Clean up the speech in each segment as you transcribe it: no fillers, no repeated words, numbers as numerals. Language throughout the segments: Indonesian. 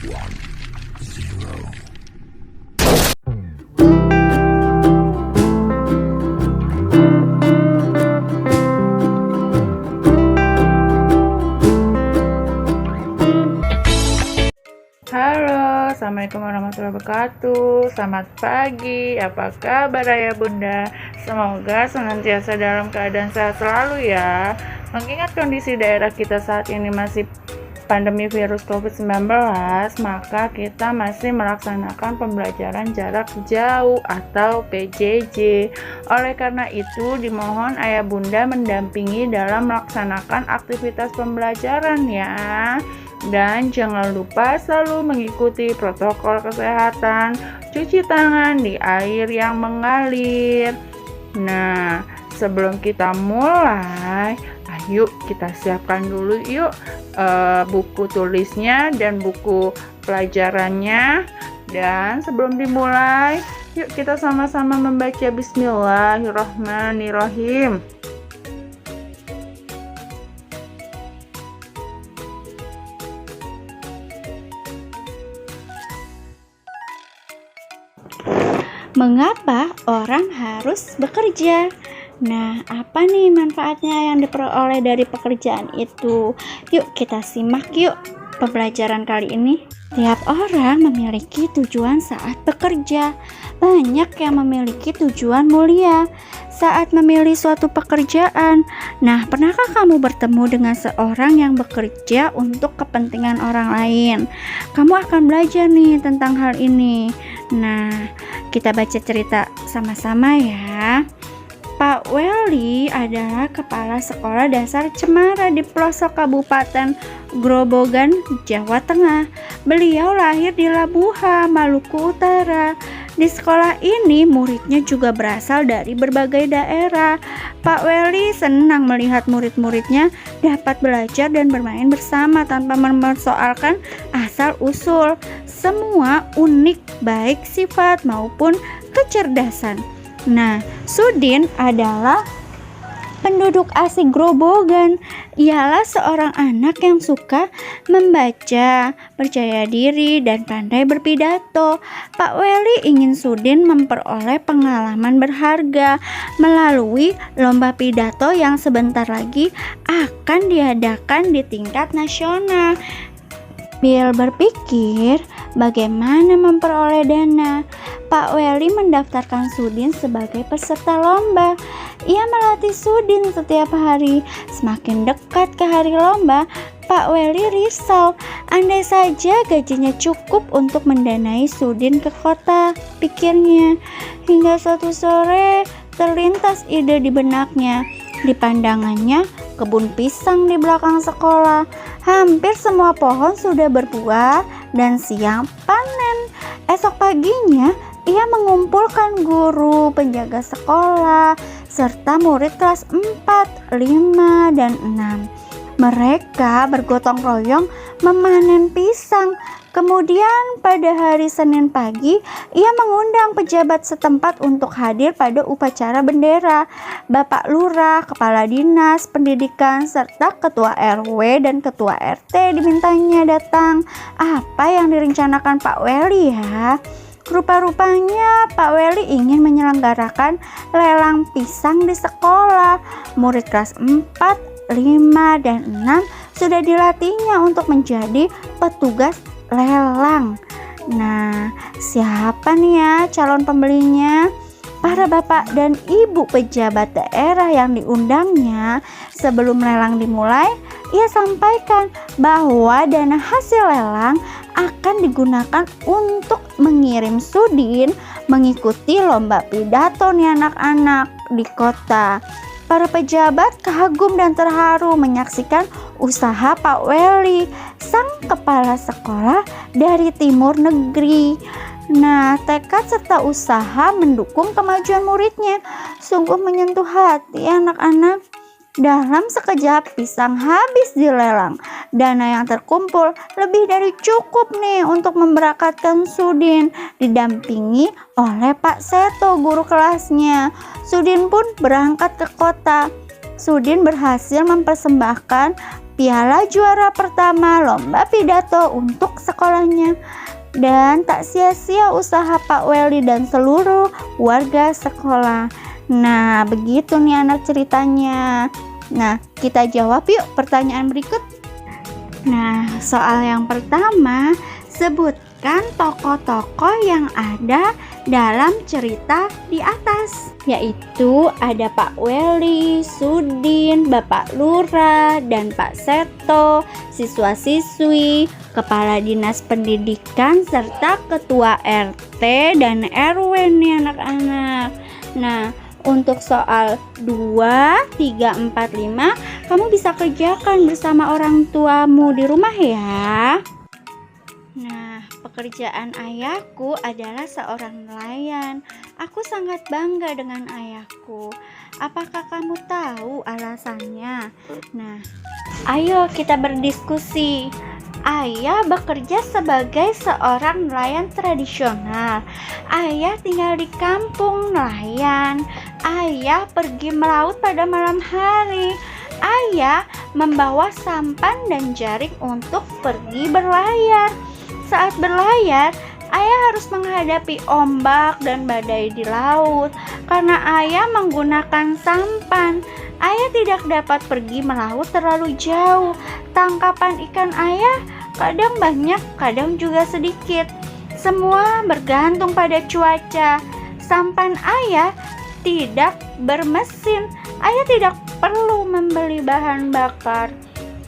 Halo, assalamualaikum warahmatullahi wabarakatuh. Selamat pagi, apa kabar ayah bunda? Semoga senantiasa dalam keadaan sehat selalu ya. Mengingat kondisi daerah kita saat ini masih pandemi virus COVID-19, maka kita masih melaksanakan pembelajaran jarak jauh atau PJJ. Oleh karena itu, dimohon ayah bunda mendampingi dalam melaksanakan aktivitas pembelajaran ya. Dan jangan lupa selalu mengikuti protokol kesehatan, cuci tangan di air yang mengalir. Nah, sebelum kita mulai, ayo kita siapkan dulu yuk buku tulisnya dan buku pelajarannya. Dan sebelum dimulai, yuk kita sama-sama membaca Bismillahirrahmanirrahim. Mengapa orang harus bekerja? Nah, apa nih manfaatnya yang diperoleh dari pekerjaan itu? Yuk kita simak yuk pembelajaran kali ini. Tiap orang memiliki tujuan saat bekerja. Banyak yang memiliki tujuan mulia saat memilih suatu pekerjaan. Nah, pernahkah kamu bertemu dengan seorang yang bekerja untuk kepentingan orang lain? Kamu akan belajar nih tentang hal ini. Nah, kita baca cerita sama-sama ya. Pak Weli adalah kepala sekolah dasar Cemara di pelosok Kabupaten Grobogan, Jawa Tengah. Beliau lahir di Labuha, Maluku Utara. Di sekolah ini muridnya juga berasal dari berbagai daerah. Pak Weli senang melihat murid-muridnya dapat belajar dan bermain bersama tanpa mempersoalkan asal-usul. Semua unik baik sifat maupun kecerdasan. Nah, Sudin adalah penduduk asli Grobogan. Ialah seorang anak yang suka membaca, percaya diri, dan pandai berpidato. Pak Weli ingin Sudin memperoleh pengalaman berharga melalui lomba pidato yang sebentar lagi akan diadakan di tingkat nasional. Sambil berpikir bagaimana memperoleh dana, Pak Weli mendaftarkan Sudin sebagai peserta lomba. Ia melatih Sudin setiap hari. Semakin dekat ke hari lomba, Pak Weli risau. Andai saja gajinya cukup untuk mendanai Sudin ke kota, pikirnya. Hingga suatu sore terlintas ide di benaknya. Di pandangannya, kebun pisang di belakang sekolah. Hampir semua pohon sudah berbuah dan siap panen. Esok paginya, ia mengumpulkan guru, penjaga sekolah, serta murid kelas 4, 5, dan 6. Mereka bergotong royong memanen pisang. Kemudian pada hari Senin pagi, ia mengundang pejabat setempat untuk hadir pada upacara bendera. Bapak Lurah, Kepala Dinas Pendidikan, serta Ketua RW dan Ketua RT dimintanya datang. Apa yang direncanakan Pak Weli ya? Rupa-rupanya Pak Weli ingin menyelenggarakan lelang pisang di sekolah. Murid kelas 4, 5, dan 6 sudah dilatihnya untuk menjadi petugas lelang. Nah, siapa nih ya calon pembelinya? Para bapak dan ibu pejabat daerah yang diundangnya. Sebelum lelang dimulai, ia sampaikan bahwa dana hasil lelang akan digunakan untuk mengirim Sudin mengikuti lomba pidato nih anak-anak di kota. Para pejabat kagum dan terharu menyaksikan usaha Pak Weli, sang kepala sekolah dari timur negeri. Nah, tekad serta usaha mendukung kemajuan muridnya sungguh menyentuh hati anak-anak. Dalam sekejap pisang habis dilelang. Dana yang terkumpul lebih dari cukup nih untuk memberangkatkan Sudin, didampingi oleh Pak Seto, guru kelasnya. Sudin pun berangkat ke kota. Sudin berhasil mempersembahkan piala juara pertama lomba pidato untuk sekolahnya. Dan tak sia-sia usaha Pak Welly dan seluruh warga sekolah. Nah, begitu nih anak ceritanya. Nah, kita jawab yuk pertanyaan berikut. Nah, soal yang pertama, sebutkan tokoh-tokoh yang ada dalam cerita di atas. Yaitu ada Pak Welly, Sudin, Bapak Lurah, dan Pak Seto, siswa-siswi, Kepala Dinas Pendidikan, serta Ketua RT dan RW nih anak-anak. Nah, untuk soal 2, 3, 4, 5 kamu bisa kerjakan bersama orang tuamu di rumah ya. Nah, pekerjaan ayahku adalah seorang nelayan. Aku sangat bangga dengan ayahku. Apakah kamu tahu alasannya? Nah, ayo kita berdiskusi. Ayah bekerja sebagai seorang nelayan tradisional. Ayah tinggal di kampung nelayan. Ayah pergi melaut pada malam hari. Ayah membawa sampan dan jaring untuk pergi berlayar. Saat berlayar, ayah harus menghadapi ombak dan badai di laut. Karena ayah menggunakan sampan, ayah tidak dapat pergi melaut terlalu jauh. Tangkapan ikan ayah kadang banyak, kadang juga sedikit. Semua bergantung pada cuaca. Sampan ayah tidak bermesin. Ayah tidak perlu membeli bahan bakar.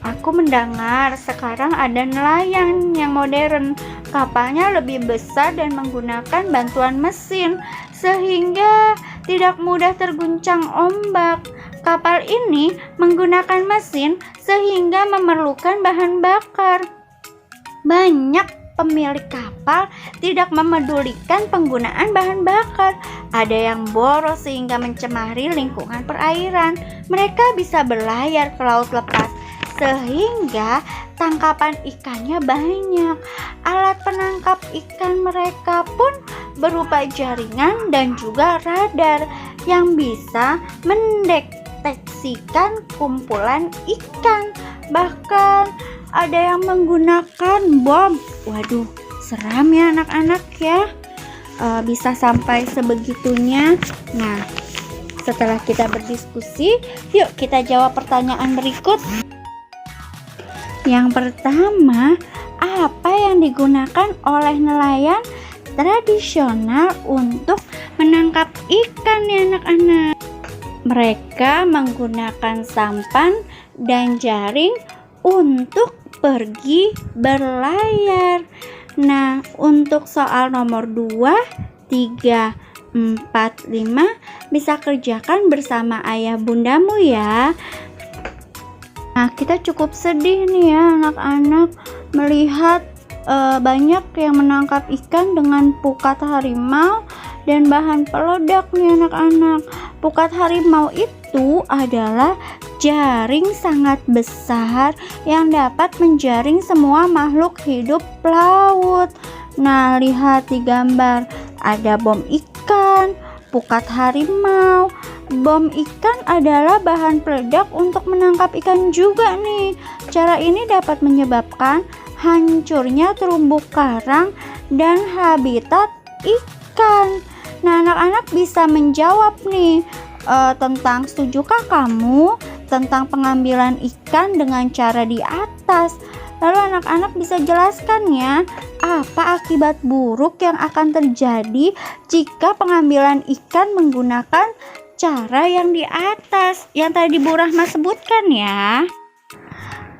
Aku mendengar sekarang ada nelayan yang modern. Kapalnya lebih besar dan menggunakan bantuan mesin, sehingga tidak mudah terguncang ombak. Kapal ini menggunakan mesin sehingga memerlukan bahan bakar. Banyak pemilik kapal tidak memedulikan penggunaan bahan bakar. Ada yang boros sehingga mencemari lingkungan perairan. Mereka bisa berlayar ke laut lepas sehingga tangkapan ikannya banyak. Alat penangkap ikan mereka pun berupa jaringan dan juga radar yang bisa mendeteksikan kumpulan ikan. Bahkan ada yang menggunakan bom. Waduh, seram ya anak-anak ya. Bisa sampai sebegitunya. Nah, setelah kita berdiskusi, yuk kita jawab pertanyaan berikut. Yang pertama, apa yang digunakan oleh nelayan tradisional untuk menangkap ikan ya anak-anak? Mereka menggunakan sampan dan jaring untuk pergi berlayar. Nah, untuk soal nomor 2, 3, 4, 5 bisa kerjakan bersama ayah bundamu ya. Nah, kita cukup sedih nih ya anak-anak melihat banyak yang menangkap ikan dengan pukat harimau dan bahan peledak nih anak-anak. Pukat harimau itu adalah jaring sangat besar yang dapat menjaring semua makhluk hidup laut. Nah, lihat di gambar ada bom ikan, pukat harimau. Bom ikan adalah bahan peledak untuk menangkap ikan juga nih. Cara ini dapat menyebabkan hancurnya terumbu karang dan habitat ikan. Nah, anak-anak bisa menjawab nih tentang setujukah kamu tentang pengambilan ikan dengan cara di atas. Lalu anak-anak bisa jelaskan ya, apa akibat buruk yang akan terjadi jika pengambilan ikan menggunakan cara yang di atas yang tadi Bu Rahma sebutkan ya.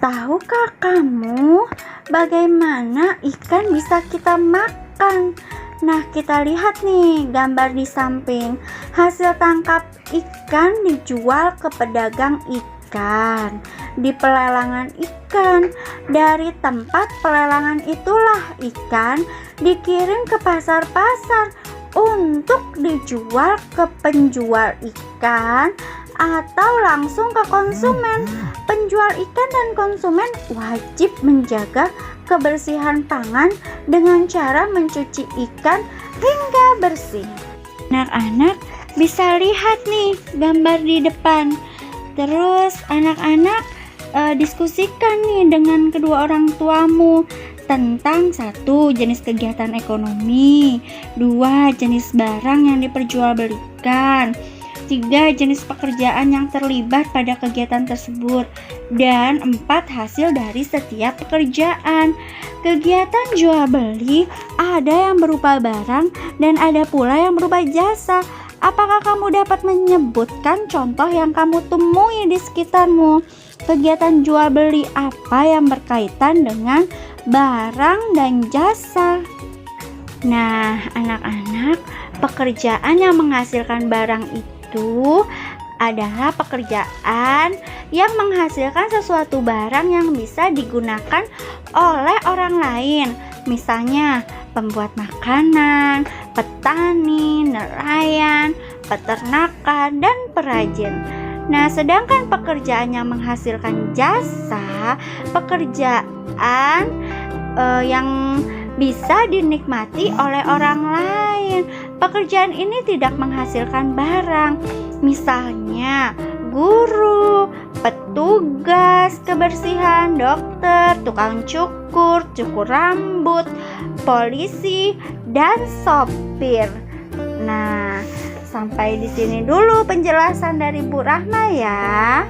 Tahukah kamu bagaimana ikan bisa kita makan? Nah, kita lihat nih gambar di samping. Hasil tangkap ikan dijual ke pedagang ikan di pelelangan ikan. Dari tempat pelelangan itulah ikan dikirim ke pasar-pasar untuk dijual ke penjual ikan atau langsung ke konsumen. Penjual ikan dan konsumen wajib menjaga kebersihan pangan dengan cara mencuci ikan hingga bersih. Anak-anak bisa lihat nih gambar di depan. Terus anak-anak diskusikan nih dengan kedua orang tuamu tentang satu, jenis kegiatan ekonomi, dua, jenis barang yang diperjualbelikan, tiga, jenis pekerjaan yang terlibat pada kegiatan tersebut, dan empat, hasil dari setiap pekerjaan. Kegiatan jual beli ada yang berupa barang dan ada pula yang berupa jasa. Apakah kamu dapat menyebutkan contoh yang kamu temui di sekitarmu? Kegiatan jual beli apa yang berkaitan dengan barang dan jasa? Nah, anak-anak, pekerjaan yang menghasilkan barang itu adalah pekerjaan yang menghasilkan sesuatu barang yang bisa digunakan oleh orang lain. Misalnya, pembuat makanan, petani, nelayan, peternakan, dan perajin. Nah, sedangkan pekerjaan yang menghasilkan jasa, pekerjaan yang bisa dinikmati oleh orang lain. Pekerjaan ini tidak menghasilkan barang. Misalnya, guru, petugas kebersihan, dokter, tukang cukur, cukur rambut, polisi, dan sopir. Nah, sampai di sini dulu penjelasan dari Bu Rahma ya.